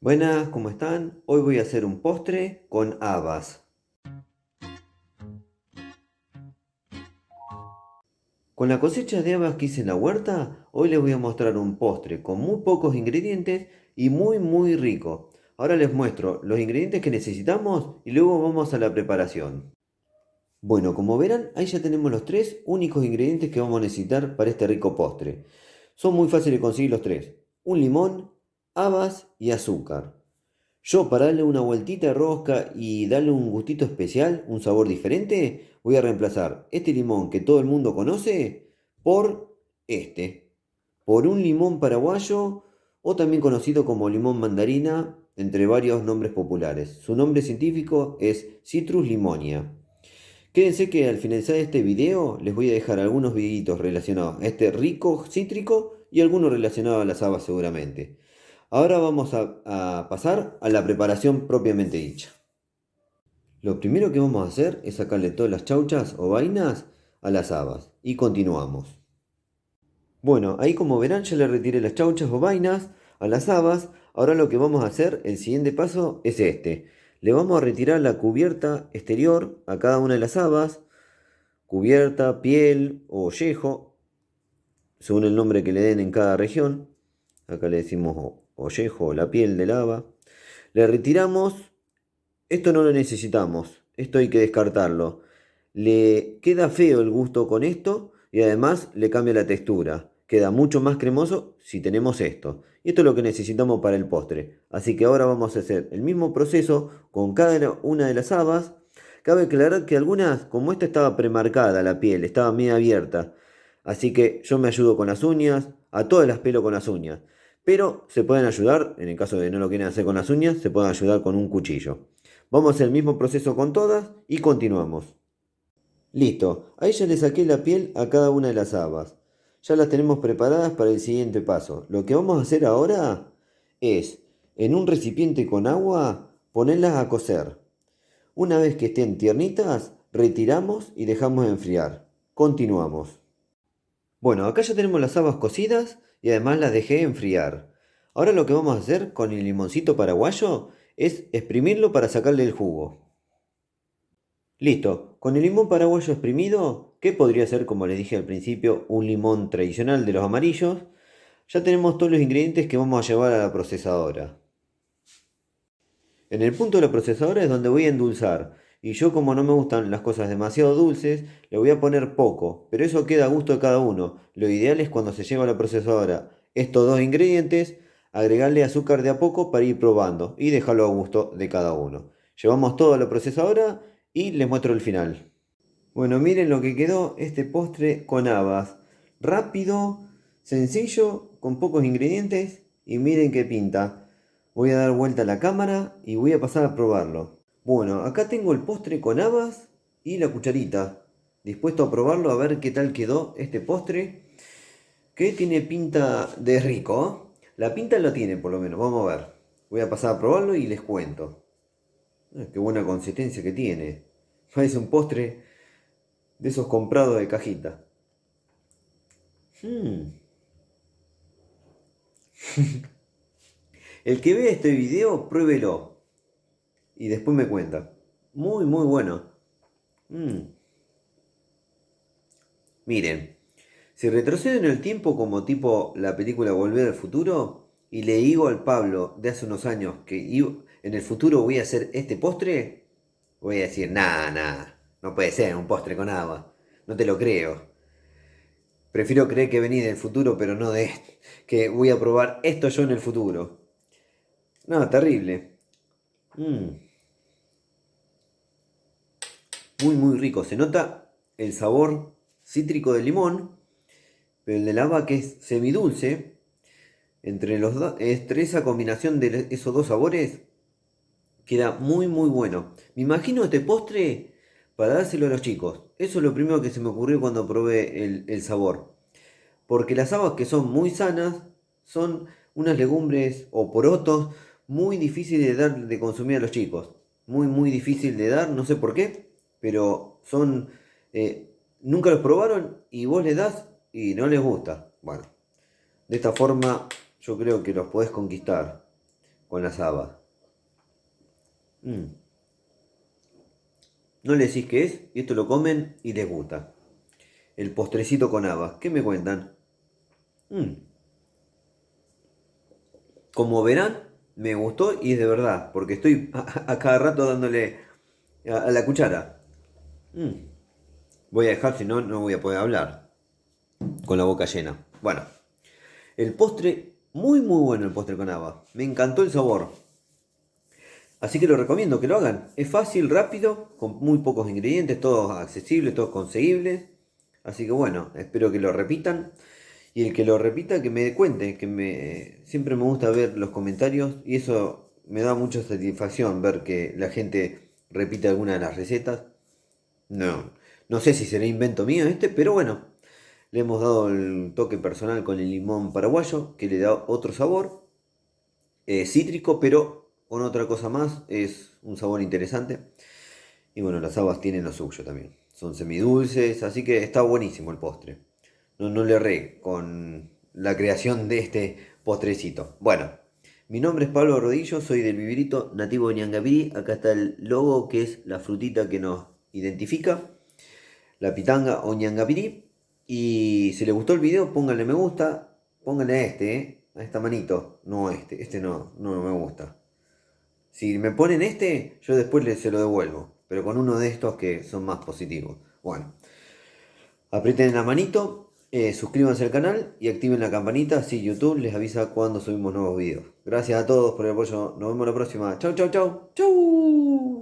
Buenas, ¿cómo están? Hoy voy a hacer un postre con habas. Con la cosecha de habas que hice en la huerta, hoy les voy a mostrar un postre con muy pocos ingredientes y muy rico. Ahora les muestro los ingredientes que necesitamos y luego vamos a la preparación. Bueno, como verán, ahí ya tenemos los tres únicos ingredientes que vamos a necesitar para este rico postre. Son muy fáciles de conseguir los tres: un limón, habas y azúcar. Yo, para darle una vueltita de rosca y darle un gustito especial, un sabor diferente, voy a reemplazar este limón que todo el mundo conoce por este, por un limón paraguayo o también conocido como limón mandarina, entre varios nombres populares. Su nombre científico es Citrus limonia. Quédense que al finalizar este video les voy a dejar algunos videitos relacionados a este rico cítrico y algunos relacionados a las habas seguramente. Ahora vamos a pasar a la preparación propiamente dicha. Lo primero que vamos a hacer es sacarle todas las chauchas o vainas a las habas y continuamos. Bueno, ahí como verán ya le retiré las chauchas o vainas a las habas. Ahora lo que vamos a hacer, el siguiente paso es este. Le vamos a retirar la cubierta exterior a cada una de las habas, cubierta, piel o ollejo, según el nombre que le den en cada región. Acá le decimos ollejo o la piel del haba. Le retiramos. Esto no lo necesitamos, esto hay que descartarlo. Le queda feo el gusto con esto y además le cambia la textura. Queda mucho más cremoso si tenemos esto. Y esto es lo que necesitamos para el postre. Así que ahora vamos a hacer el mismo proceso con cada una de las habas. Cabe aclarar que algunas, como esta estaba premarcada la piel, estaba medio abierta. Así que yo me ayudo con las uñas, a todas las pelo con las uñas. Pero se pueden ayudar, en el caso de no lo quieran hacer con las uñas, se pueden ayudar con un cuchillo. Vamos a hacer el mismo proceso con todas y continuamos. Listo, ahí ya le saqué la piel a cada una de las habas. Ya las tenemos preparadas para el siguiente paso. Lo que vamos a hacer ahora es, en un recipiente con agua, ponerlas a cocer. Una vez que estén tiernitas, retiramos y dejamos enfriar. Continuamos. Bueno, acá ya tenemos las habas cocidas y además las dejé enfriar. Ahora lo que vamos a hacer con el limoncito paraguayo es exprimirlo para sacarle el jugo. Listo, con el limón paraguayo exprimido, que podría ser, como les dije al principio, un limón tradicional de los amarillos, ya tenemos todos los ingredientes que vamos a llevar a la procesadora. En el punto de la procesadora es donde voy a endulzar, y yo, como no me gustan las cosas demasiado dulces, le voy a poner poco, pero eso queda a gusto de cada uno. Lo ideal es, cuando se lleva a la procesadora estos dos ingredientes, agregarle azúcar de a poco para ir probando y dejarlo a gusto de cada uno. Llevamos todo a la procesadora y les muestro el final. Bueno, miren lo que quedó este postre con habas. Rápido, sencillo, con pocos ingredientes y miren qué pinta. Voy a dar vuelta a la cámara y voy a pasar a probarlo. Bueno, acá tengo el postre con habas y la cucharita. Dispuesto a probarlo, a ver qué tal quedó este postre, que tiene pinta de rico, ¿eh? La pinta la tiene, por lo menos, vamos a ver. Voy a pasar a probarlo y les cuento. Qué buena consistencia que tiene. Parece un postre de esos comprados de cajita. Mm. El que vea este video, pruébelo y después me cuenta. Muy bueno. Mm. Miren, si retrocedo en el tiempo como tipo la película Volver al Futuro y le digo al Pablo de hace unos años que en el futuro voy a hacer este postre, voy a decir, nada, no puede ser un postre con agua. No te lo creo. Prefiero creer que venís del futuro, pero no de que voy a probar esto yo en el futuro. No, terrible. Mm, muy rico. Se nota el sabor cítrico del limón, pero el de la haba, que es semidulce. Entre los dos, entre esa combinación de esos dos sabores, queda muy bueno. Me imagino este postre para dárselo a los chicos. Eso es lo primero que se me ocurrió cuando probé el sabor. Porque las habas, que son muy sanas, son unas legumbres o porotos muy difíciles de dar, de consumir a los chicos. Muy difícil de dar, no sé por qué, pero son... nunca los probaron y vos les das y no les gusta. Bueno, de esta forma yo creo que los podés conquistar. con las habas. No le decís qué es y esto lo comen y les gusta. El postrecito con habas. ¿Qué me cuentan? Como verán, me gustó y es de verdad, porque estoy a cada rato dándole a la cuchara. Voy a dejar, si no, no voy a poder hablar con la boca llena. Bueno, el postre, muy muy bueno el postre con habas. Me encantó el sabor. Así que lo recomiendo que lo hagan. Es fácil, rápido, con muy pocos ingredientes, todos accesibles, todos conseguibles. Así que bueno, espero que lo repitan. Y el que lo repita, que me cuente, siempre me gusta ver los comentarios y eso me da mucha satisfacción ver que la gente repite alguna de las recetas. No, no sé si será invento mío este, pero bueno, le hemos dado el toque personal con el limón paraguayo, que le da otro sabor, cítrico, pero con otra cosa más, es un sabor interesante. Y bueno, las habas tienen lo suyo también. Son semidulces, así que está buenísimo el postre. No, no le erré con la creación de este postrecito. Bueno, mi nombre es Pablo Rodillo, soy del Vivirito nativo de Ñangabirí. Acá está el logo que es la frutita que nos identifica, la pitanga o Ñangabirí. Y si les gustó el video, pónganle me gusta, pónganle a este, a esta manito. No este no, no me gusta. Si me ponen este, yo después se lo devuelvo, pero con uno de estos que son más positivos. Bueno, aprieten la manito, suscríbanse al canal y activen la campanita, así YouTube les avisa cuando subimos nuevos videos. Gracias a todos por el apoyo, nos vemos la próxima. Chau, chau, chau. Chau.